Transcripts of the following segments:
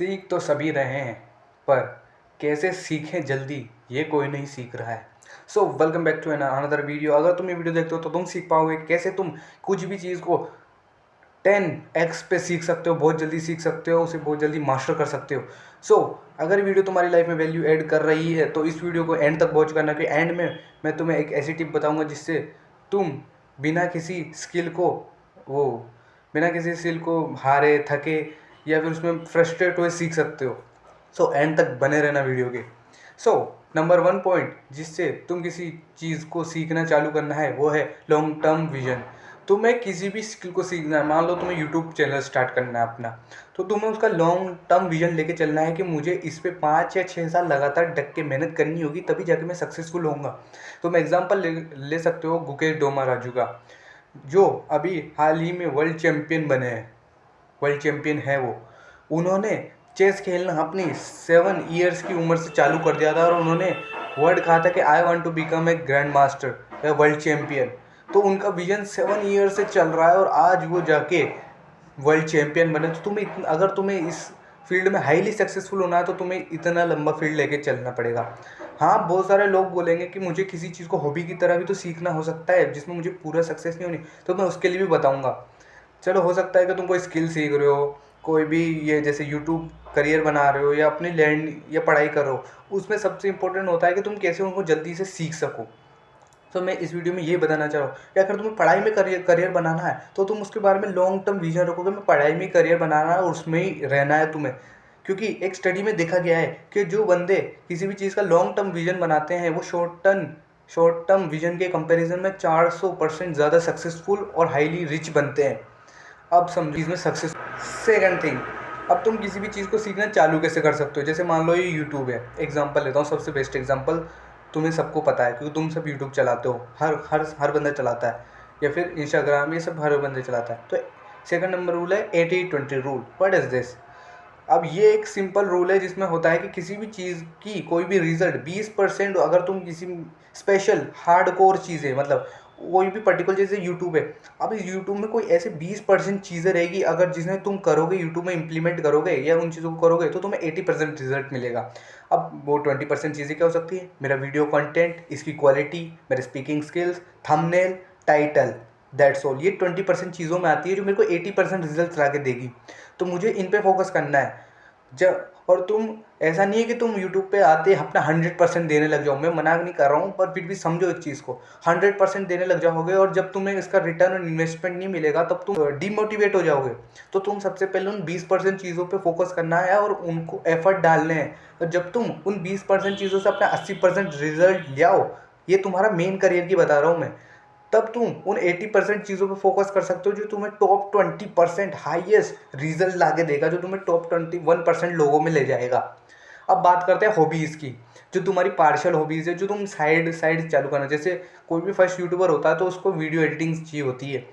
सीख तो सभी रहे हैं, पर कैसे सीखें जल्दी ये कोई नहीं सीख रहा है। So welcome back to another video. अगर तुम ये वीडियो देखते हो तो तुम सीख पाओगे कैसे तुम कुछ भी चीज़ को 10x पे सीख सकते हो, बहुत जल्दी सीख सकते हो, उसे बहुत जल्दी मास्टर कर सकते हो। सो अगर वीडियो तुम्हारी लाइफ में वैल्यू ऐड कर रही है तो इस वीडियो को एंड तक वॉच करना, कि एंड में मैं तुम्हें एक ऐसी टिप बताऊंगा जिससे तुम बिना किसी स्किल को वो बिना किसी स्किल को हारे थके या फिर उसमें फ्रस्ट्रेट हुए सीख सकते हो। सो एंड तक बने रहना वीडियो के। सो नंबर 1 पॉइंट जिससे तुम किसी चीज़ को सीखना चालू करना है वो है लॉन्ग टर्म विजन। तुम्हें किसी भी स्किल को सीखना है, मान लो तुम्हें यूट्यूब चैनल स्टार्ट करना है अपना, तो तुम्हें उसका लॉन्ग टर्म विजन लेके चलना है कि मुझे इस पे 5 या 6 साल लगातार डट के मेहनत करनी होगी, तभी जाके मैं सक्सेसफुल होऊंगा। तुम एग्जाम्पल ले सकते हो गुकेश डोमाराजू का, जो अभी हाल ही में वर्ल्ड चैम्पियन बने हैं, वर्ल्ड चैम्पियन है वो। उन्होंने चेस खेलना अपनी 7 ईयर्स की उम्र से चालू कर दिया था और उन्होंने वर्ड कहा था कि I want to become a grand master या वर्ल्ड चैम्पियन। तो उनका विजन 7 ईयर से चल रहा है और आज वो जाके वर्ल्ड चैम्पियन बने। तो अगर तुम्हें इस फील्ड में हाईली सक्सेसफुल होना है तो तुम्हें इतना लंबा फील्ड लेके चलना पड़ेगा। हाँ, बहुत सारे लोग बोलेंगे कि मुझे किसी चीज़ को हॉबी की तरह भी तो सीखना हो सकता है जिसमें मुझे पूरा सक्सेस नहीं होनी, तो मैं उसके लिए भी बताऊंगा। चलो, हो सकता है कि तुम कोई स्किल सीख रहे हो, कोई भी ये जैसे यूट्यूब करियर बना रहे हो या अपनी लैंड या पढ़ाई कर रहे हो, उसमें सबसे इंपॉर्टेंट होता है कि तुम कैसे उनको जल्दी से सीख सको। तो मैं इस वीडियो में ये बताना चाह रहा हूँ कि अगर तुम्हें पढ़ाई में करियर बनाना है तो तुम उसके बारे में लॉन्ग टर्म विजन रखोगे। मैं पढ़ाई में करियर बनाना है और उसमें ही रहना है तुम्हें, क्योंकि एक स्टडी में देखा गया है कि जो बंदे किसी भी चीज़ का लॉन्ग टर्म विजन बनाते हैं वो शॉर्ट टर्म विजन के कंपैरिजन में 400% ज़्यादा सक्सेसफुल और हाईली रिच बनते हैं। अब समझो इसमें सक्सेस। सेकंड थिंग, अब तुम किसी भी चीज़ को सीखना चालू कैसे कर सकते हो। जैसे मान लो ये यूट्यूब है, एग्जांपल लेता हूँ, सबसे बेस्ट एग्जांपल तुम्हें सबको पता है क्योंकि तुम सब यूट्यूब चलाते हो, हर बंदा चलाता है, या फिर इंस्टाग्राम, ये सब हर बंदा चलाता है। तो सेकंड नंबर रूल है 80-20 रूल। What is this? अब ये एक सिंपल रूल है जिसमें होता है कि किसी भी चीज़ की कोई भी रिजल्ट 20%, अगर तुम किसी स्पेशल हार्डकोर चीज़ें, मतलब कोई भी पर्टिकुलर जैसे यूट्यूब है, अब इस यूट्यूब में कोई ऐसे 20% चीज़ें रहेगी अगर जिन्हें तुम करोगे, यूट्यूब में इंप्लीमेंट करोगे या उन चीज़ों को करोगे तो तुम्हें 80% रिजल्ट मिलेगा। अब वो 20% चीज़ें क्या हो सकती है? मेरा वीडियो कंटेंट, इसकी क्वालिटी, मेरे speaking skills, thumbnail, title, that's all. ये 20% चीज़ों में आती है जो मेरे को 80% रिजल्ट ला के देगी। तो मुझे इन पे फोकस करना है। जब और तुम ऐसा नहीं है कि तुम यूट्यूब पे आते अपना 100% देने लग जाओ, मैं मना नहीं कर रहा हूँ, पर फिर भी समझो एक चीज़ को, 100% देने लग जाओगे और जब तुम्हें इसका रिटर्न और इन्वेस्टमेंट नहीं मिलेगा तब तुम डिमोटिवेट हो जाओगे। तो तुम सबसे पहले उन 20% चीज़ों पे फोकस करना है और उनको एफर्ट डालने हैं। और जब तुम उन 20% चीज़ों से अपना 80% रिजल्ट ले आओ, ये तुम्हारा मेन करियर की बता रहा हूँ मैं, तब तुम उन 80% चीज़ों पे फोकस कर सकते हो जो तुम्हें टॉप 20% हाईएस्ट रिजल्ट ला के देगा, जो तुम्हें टॉप 21% लोगों में ले जाएगा। अब बात करते हैं हॉबीज़ की, जो तुम्हारी पार्शियल हॉबीज़ है, जो तुम साइड साइड चालू करना। जैसे कोई भी फर्स्ट यूट्यूबर होता है तो उसको वीडियो एडिटिंग चाहिए होती है,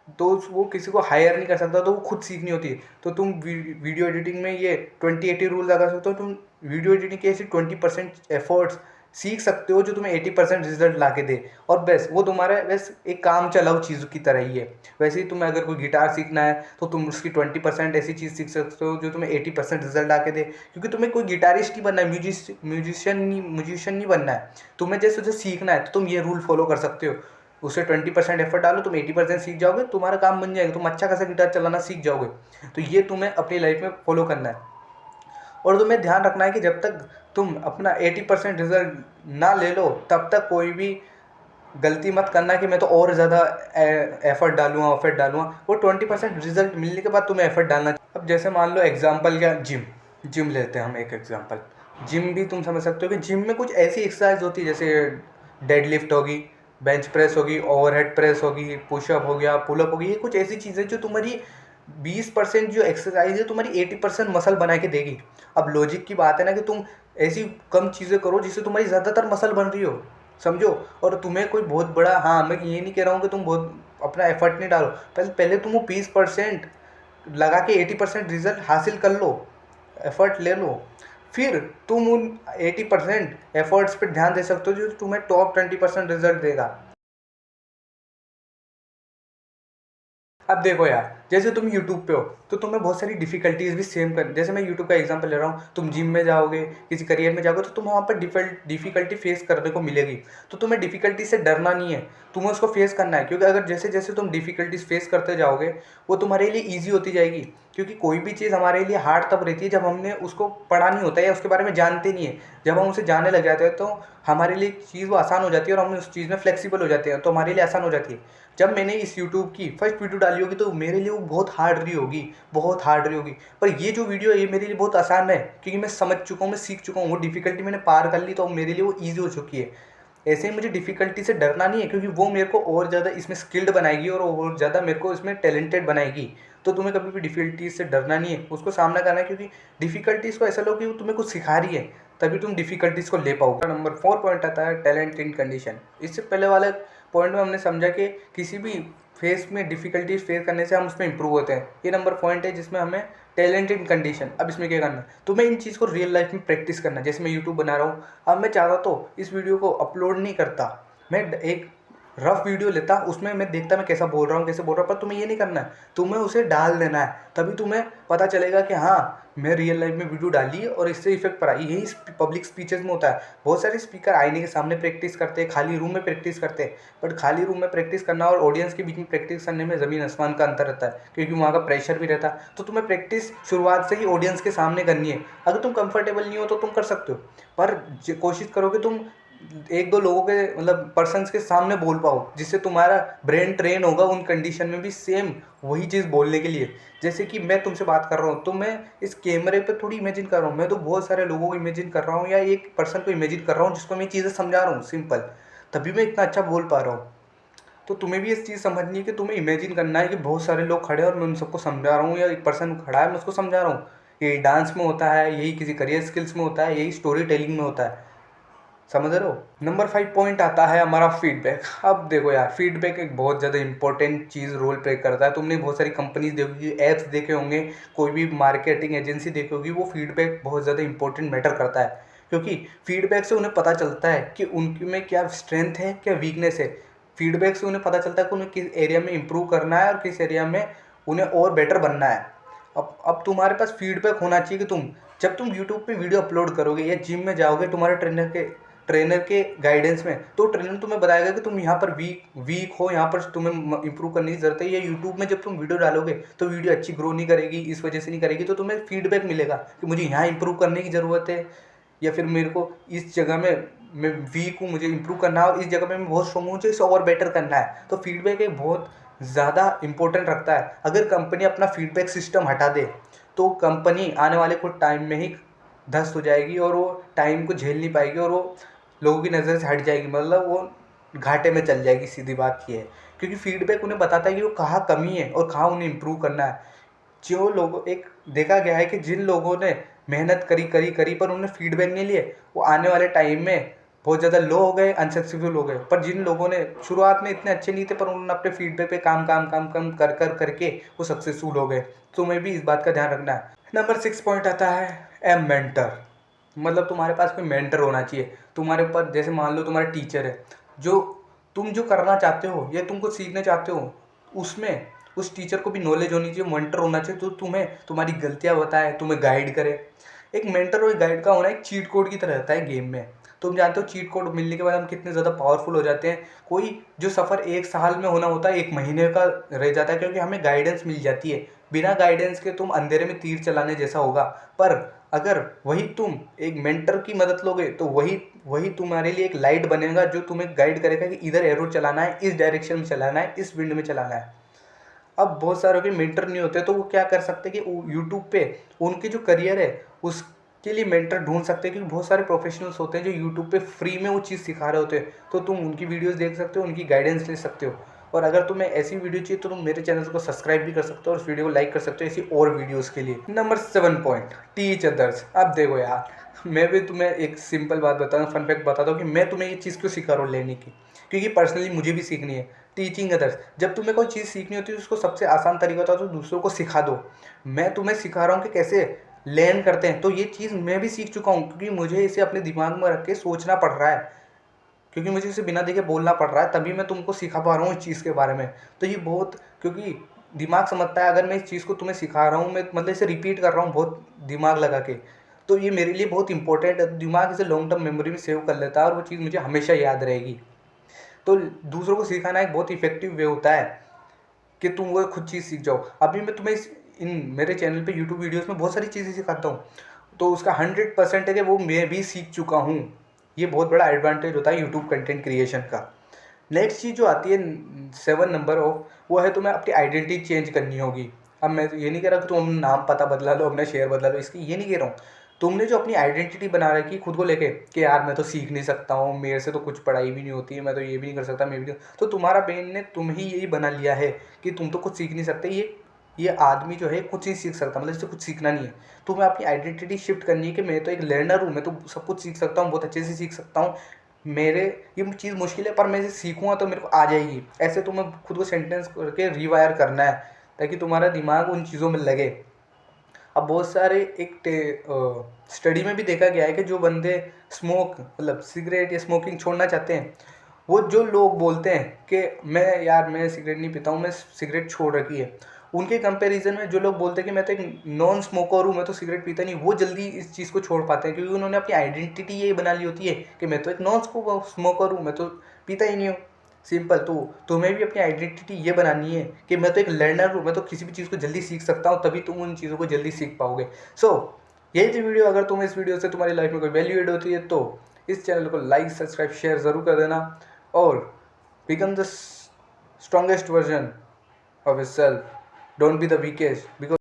तो वो किसी को हायर नहीं कर सकता, तो वो खुद सीखनी होती है। तो तुम वीडियो एडिटिंग में ये 20-80 रूल लगा सकते हो। तुम वीडियो एडिटिंग के ऐसे 20% एफर्ट्स सीख सकते हो जो तुम्हें 80% रिजल्ट ला के दे। और बस वो तुम्हारा बस एक काम चलाओ चीज़ की तरह ही है। वैसे ही तुम्हें अगर कोई गिटार सीखना है तो तुम उसकी 20% ऐसी चीज़ सीख सकते हो जो तुम्हें 80% रिजल्ट ला के दे, क्योंकि तुम्हें कोई गिटारिस्ट नहीं बनना है, म्यूजिशियन नहीं बनना है। तुम्हें जैसे उसे सीखना है तो तुम ये रूल फॉलो कर सकते हो। उसे 20% एफर्ट डालो, तुम 80% सीख जाओगे, तुम्हारा काम बन जाएगा, तुम अच्छा खासा गिटार चलाना सीख जाओगे। तो ये तुम्हें अपनी लाइफ में फॉलो करना है। और तुम्हें ध्यान रखना है कि जब तक तुम अपना 80% रिजल्ट ना ले लो तब तक कोई भी गलती मत करना कि मैं तो और ज़्यादा एफर्ट डालूंगा। वो 20% रिजल्ट मिलने के बाद तुम्हें एफर्ट डालना। अब जैसे मान लो एग्जाम्पल क्या, जिम लेते हैं हम एक एग्जाम्पल। जिम भी तुम समझ सकते हो कि जिम में कुछ ऐसी एक्सरसाइज होती है जैसे डेडलिफ्ट होगी, बेंच प्रेस होगी, ओवरहेड प्रेस होगी, पुशअप हो गया, पुलअप होगी। ये कुछ ऐसी चीज़ें जो तुम्हारी 20% जो एक्सरसाइज है तुम्हारी 80% मसल बना के देगी। अब लॉजिक की बात है ना कि तुम ऐसी कम चीज़ें करो जिससे तुम्हारी ज़्यादातर मसल बन रही हो, समझो। और तुम्हें कोई बहुत बड़ा, हाँ मैं ये नहीं कह रहा हूँ कि तुम बहुत अपना एफर्ट नहीं डालो, पहले तुम वो 20% लगा के 80% रिजल्ट हासिल कर लो, एफर्ट ले लो, फिर तुम उन 80% एफर्ट्स पर ध्यान दे सकते हो जो तुम्हें टॉप 20% रिजल्ट देगा। अब देखो यार, जैसे तुम यूट्यूब पे हो तो तुम्हें बहुत सारी डिफिकल्टीज भी सेम कर, जैसे मैं यूट्यूब का एग्जांपल ले रहा हूँ, तुम जिम में जाओगे, किसी करियर में जाओगे तो तुम्हें वहाँ पर डिफिकल्टी फेस करने को मिलेगी। तो तुम्हें डिफिकल्टी से डरना नहीं है, तुम्हें उसको फेस करना है, क्योंकि अगर जैसे जैसे तुम डिफिकल्टीज फेस करते जाओगे वो तुम्हारे लिए ईजी होती जाएगी। क्योंकि कोई भी चीज़ हमारे लिए हार्ड तब रहती है जब हमने उसको पढ़ा नहीं होता है या उसके बारे में जानते नहीं है। जब हम उसे जानने लग जाते हैं तो हमारे लिए चीज़ वो आसान हो जाती है और हम उस चीज़ में फ्लेक्सिबल हो जाते हैं, तो हमारे लिए आसान हो जाती है। जब मैंने इस यूट्यूब की फर्स्ट वीडियो डाली होगी तो मेरे लिए वो बहुत हार्ड रही होगी, बहुत हार्ड रही होगी। पर ये जो वीडियो है ये मेरे लिए बहुत आसान है, क्योंकि मैं समझ चुका हूँ, मैं सीख चुका हूँ, वो डिफिकल्टी मैंने पार कर ली तो मेरे लिए वो ईजी हो चुकी है। ऐसे ही मुझे डिफिकल्टी से डरना नहीं है, क्योंकि वो मेरे को और ज़्यादा इसमें स्किल्ड बनाएगी और ज़्यादा मेरे को इसमें टैलेंटेड बनाएगी। तो तुम्हें कभी भी डिफिकल्टीज से डरना नहीं है, उसको सामना करना है, क्योंकि डिफिकल्टीज को ऐसा लो कि वो तुम्हें कुछ सिखा रही है, तभी तुम डिफिकल्टीज को ले पाओगे। नंबर 4 पॉइंट आता है टैलेंट इन कंडीशन। इससे पहले वाले पॉइंट में हमने समझा कि किसी भी फेस में डिफिकल्टीज फेस करने से हम उसमें इंप्रूव होते हैं। ये नंबर पॉइंट है जिसमें हमें टैलेंट इन कंडीशन। अब इसमें क्या करना है, तुम्हें इन चीज़ को रियल लाइफ में प्रैक्टिस करना है। जैसे मैं यूट्यूब बना रहा हूँ, अब मैं चाहता तो इस वीडियो को अपलोड नहीं करता, मैं एक रफ वीडियो लेता, उसमें मैं देखता मैं कैसा बोल रहा हूँ कैसे बोल रहा हूँ, पर तुम्हें ये नहीं करना है, तुम्हें उसे डाल देना है, तभी तुम्हें पता चलेगा कि हाँ मैं रियल लाइफ में वीडियो डाली और इससे इफेक्ट पड़ा। यही पब्लिक स्पीचेस में होता है। बहुत सारे स्पीकर आईने के सामने प्रैक्टिस करते हैं, खाली रूम में प्रैक्टिस करते हैं, बट खाली रूम में प्रैक्टिस करना और ऑडियंस के बीच में प्रैक्टिस करने में ज़मीन आसमान का अंतर रहता है, क्योंकि वहाँ का प्रेशर भी रहता है। तो तुम्हें प्रैक्टिस शुरुआत से ही ऑडियंस के सामने करनी है। अगर तुम कंफर्टेबल नहीं हो तो तुम कर सकते हो, पर कोशिश करो कि तुम एक दो लोगों के मतलब पर्सन्स के सामने बोल पाओ, जिससे तुम्हारा ब्रेन ट्रेन होगा उन कंडीशन में भी सेम वही चीज़ बोलने के लिए। जैसे कि मैं तुमसे बात कर रहा हूँ तो मैं इस कैमरे पे थोड़ी इमेजिन कर रहा हूँ, मैं तो बहुत सारे लोगों को इमेजिन कर रहा हूँ या एक पर्सन को इमेजिन कर रहा हूँ जिसको मैं चीज़ें समझा रहा हूँ सिंपल, तभी मैं इतना अच्छा बोल पा रहा हूँ। तो तुम्हें भी इस चीज़ समझनी है कि तुम्हें इमेजिन करना है कि बहुत सारे लोग खड़े हैं और मैं उन सबको समझा रहा हूँ, या एक पर्सन खड़ा है मैं उसको समझा रहा हूँ। यही डांस में होता है, यही किसी करियर स्किल्स में होता है, यही स्टोरी टेलिंग में होता है। समझ रहे हो। नंबर 5 पॉइंट आता है हमारा फीडबैक। अब देखो यार, फीडबैक एक बहुत ज़्यादा इंपॉर्टेंट चीज़ रोल प्ले करता है। तुमने बहुत सारी कंपनीज देखी, ऐप्स देखे होंगे, कोई भी मार्केटिंग एजेंसी देखी होगी, वो फीडबैक बहुत ज़्यादा इंपॉर्टेंट मैटर करता है, क्योंकि फीडबैक से उन्हें पता चलता है कि उनकी में क्या स्ट्रेंथ है क्या वीकनेस है। फीडबैक से उन्हें पता चलता है कि उन्हें किस एरिया में इंप्रूव करना है और किस एरिया में उन्हें और बेटर बनना है। अब तुम्हारे पास फीडबैक होना चाहिए कि तुम जब तुम यूट्यूब पे वीडियो अपलोड करोगे या जिम में जाओगे तुम्हारे ट्रेनर के गाइडेंस में, तो ट्रेनर तुम्हें बताएगा कि तुम यहाँ पर वीक हो, यहाँ पर तुम्हें इंप्रूव करने की जरूरत है। या यूट्यूब में जब तुम वीडियो डालोगे तो वीडियो अच्छी ग्रो नहीं करेगी, इस वजह से नहीं करेगी, तो तुम्हें फीडबैक मिलेगा कि मुझे यहाँ इंप्रूव करने की ज़रूरत है, या फिर मेरे को इस जगह में मैं वीक हूँ, मुझे इंप्रूव करना है, और इस जगह में मैं बहुत स्ट्रॉन्ग हूँ, मुझे इसे और बेटर करना है। तो फीडबैक एक बहुत ज़्यादा इंपॉर्टेंट रखता है। अगर कंपनी अपना फीडबैक सिस्टम हटा दे तो कंपनी आने वाले कुछ टाइम में ही ध्वस्त हो जाएगी और वो टाइम को झेल नहीं पाएगी और वो लोगों की नज़र से हट जाएगी, मतलब वो घाटे में चल जाएगी। सीधी बात ये है, क्योंकि फीडबैक उन्हें बताता है कि वो कहाँ कमी है और कहाँ उन्हें इम्प्रूव करना है। जो लोग एक देखा गया है कि जिन लोगों ने मेहनत करी करी करी पर उन्हें फीडबैक नहीं लिए, वो आने वाले टाइम में बहुत ज़्यादा लो हो गए, अनसक्सेसफुल हो गए। पर जिन लोगों ने शुरुआत में इतने अच्छे नहीं थे पर उन्होंने अपने फीडबैक पे काम काम काम काम कर कर करके वो सक्सेसफुल हो गए। तो तुम्हें भी इस बात का ध्यान रखना है। नंबर 6 पॉइंट आता है ए मेंटर। मतलब तुम्हारे पास कोई मेंटर होना चाहिए तुम्हारे ऊपर। जैसे मान लो तुम्हारा टीचर है, जो तुम जो करना चाहते हो या तुम कुछ सीखना चाहते हो उसमें उस टीचर को भी नॉलेज होनी चाहिए, मेंटर होना चाहिए, तो तुम्हें तुम्हारी गलतियां बताए, तुम्हें गाइड करे। एक मेंटर और गाइड का होना एक चीट कोड की तरह रहता है गेम में। तुम जानते हो चीट कोड मिलने के बाद हम कितने ज़्यादा पावरफुल हो जाते हैं। कोई जो सफ़र 1 साल में होना होता है 1 महीने का रह जाता है, क्योंकि हमें गाइडेंस मिल जाती है। बिना गाइडेंस के तुम अंधेरे में तीर चलाने जैसा होगा। पर अगर वही तुम एक मेंटर की मदद लोगे तो वही वही तुम्हारे लिए एक लाइट बनेगा, जो तुम्हें गाइड करेगा कि इधर एरो चलाना है, इस डायरेक्शन में चलाना है, इस विंड में चलाना है। अब बहुत सारों के मेंटर नहीं होते तो वो क्या कर सकते हैं कि यूट्यूब पे उनकी जो करियर है उसके लिए मेंटर ढूंढ सकते हैं, क्योंकि बहुत सारे प्रोफेशनल्स होते हैं जो यूट्यूब पे फ्री में वो चीज़ सिखा रहे होते हैं। तो तुम उनकी वीडियोस देख सकते हो, उनकी गाइडेंस ले सकते हो। और अगर तुम्हें ऐसी वीडियो चाहिए तो तुम मेरे चैनल को सब्सक्राइब भी कर सकते हो और उस वीडियो को लाइक कर सकते हो ऐसी और वीडियोज़ के लिए। Number 7 point, teach others. अब देखो यार, मैं भी तुम्हें एक सिंपल बात बताता हूँ, फन फैक्ट बताता हूँ कि मैं तुम्हें ये चीज़ क्यों सिखा रहा हूँ लेने की, क्योंकि पर्सनली मुझे भी सीखनी है। टीचिंग अदर्स, जब तुम्हें कोई चीज़ सीखनी होती है उसको सबसे आसान तरीका होता है तो दूसरों को सिखा दो। मैं तुम्हें सिखा रहा हूँ कि कैसे लर्न करते हैं, तो ये चीज़ मैं भी सीख चुका हूँ, क्योंकि मुझे इसे अपने दिमाग में रख के सोचना पड़ रहा है, क्योंकि मुझे इसे बिना देखे बोलना पड़ रहा है, तभी मैं तुमको सिखा पा रहा हूँ इस चीज़ के बारे में। तो ये बहुत, क्योंकि दिमाग समझता है। अगर मैं इस चीज़ को तुम्हें सिखा रहा हूँ, मैं मतलब इसे रिपीट कर रहा हूँ बहुत दिमाग लगा के, तो ये मेरे लिए बहुत इंपॉर्टेंट है। दिमाग इसे लॉन्ग टर्म मेमोरी में सेव कर लेता है और वो चीज़ मुझे हमेशा याद रहेगी। तो दूसरों को सिखाना एक बहुत इफेक्टिव वे होता है कि तुम वो खुद चीज़ सीख जाओ। अभी मैं तुम्हें इन मेरे चैनल पे यूट्यूब वीडियोस में बहुत सारी चीज़ें सिखाता हूँ, तो उसका 100% है कि वो मैं भी सीख चुका हूँ। ये बहुत बड़ा एडवांटेज होता है यूट्यूब कंटेंट क्रिएशन का। नेक्स्ट चीज़ जो आती है 7 नंबर ऑफ, वो है तुम्हें अपनी आइडेंटिटी चेंज करनी होगी। अब मैं ये नहीं कह रहा कि तुम नाम पता बदला लो, अपना शेयर बदला लो, इसकी ये नहीं कह रहा हूँ। तुमने जो अपनी आइडेंटिटी बना रखी खुद को लेके कि यार मैं तो सीख नहीं सकता हूँ, मेरे से तो कुछ पढ़ाई भी नहीं होती है, मैं तो ये भी नहीं कर सकता, मैं भी नहीं, तो तुम्हारा ब्रेन ने तुम ही यही बना लिया है कि तुम तो कुछ सीख नहीं सकते। ये आदमी जो है कुछ नहीं सीख सकता, मतलब इससे कुछ सीखना नहीं है। तुम्हें अपनी आइडेंटिटी शिफ्ट करनी है कि मैं तो एक लर्नर हूँ, मैं तो सब कुछ सीख सकता हूँ, बहुत अच्छे से सीख सकता हूँ। मेरे ये चीज़ मुश्किल है पर मैं इसे सीखूंगा तो मेरे को आ जाएगी। ऐसे तुम्हें खुद को सेंटेंस करके रिवायर करना है ताकि तुम्हारा दिमाग उन चीज़ों में लगे। अब बहुत सारे एक स्टडी में भी देखा गया है कि जो बंदे स्मोक मतलब सिगरेट या स्मोकिंग छोड़ना चाहते हैं, वो जो लोग बोलते हैं कि मैं सिगरेट नहीं पीता हूँ, मैं सिगरेट छोड़ रखी है, उनके कंपैरिजन में जो लोग बोलते हैं कि मैं तो एक नॉन स्मोकर हूँ, मैं तो सिगरेट पीता नहीं, वो जल्दी इस चीज़ को छोड़ पाते हैं क्योंकि उन्होंने अपनी आइडेंटिटी यही बना ली होती है कि मैं तो एक नॉन स्मोकर हूँ, मैं तो पीता ही नहीं हूँ। सिंपल। तो तुम्हें भी अपनी आइडेंटिटी ये बनानी है कि मैं तो एक लर्नर हूँ, मैं तो किसी भी चीज़ को जल्दी सीख सकता हूँ, तभी तुम उन चीज़ों को जल्दी सीख पाओगे। सो यही थी वीडियो। अगर तुम्हें इस वीडियो से तुम्हारी लाइफ में कोई वैल्यू एड होती है तो इस चैनल को लाइक सब्सक्राइब शेयर ज़रूर कर देना और become the strongest version of yourself. Don't be the weakest because